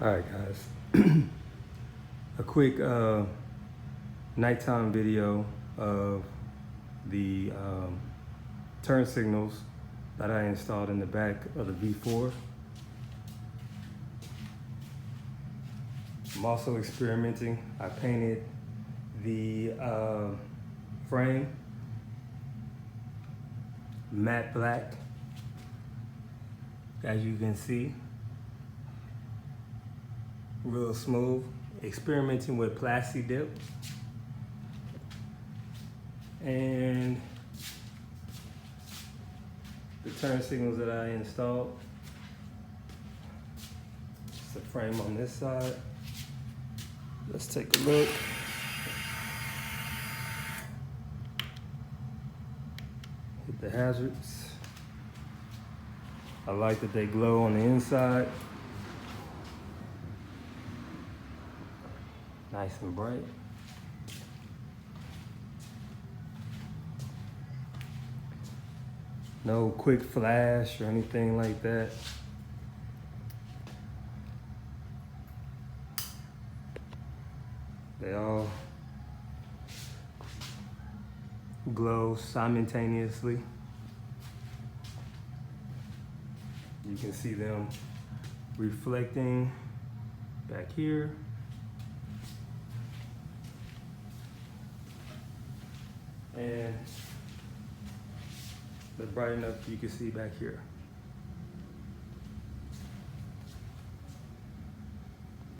All right, guys. A quick nighttime video of the turn signals that I installed in the back of the V4. I'm also experimenting. I painted the frame matte black, as you can see. Real smooth. Experimenting with plasti dip. And the turn signals that I installed. Just the frame on this side. Let's take a look. Hit the hazards. I like that they glow on the inside. Nice and bright. No quick flash or anything like that. They all glow simultaneously. You can see them reflecting back here. And they're bright enough you can see back here.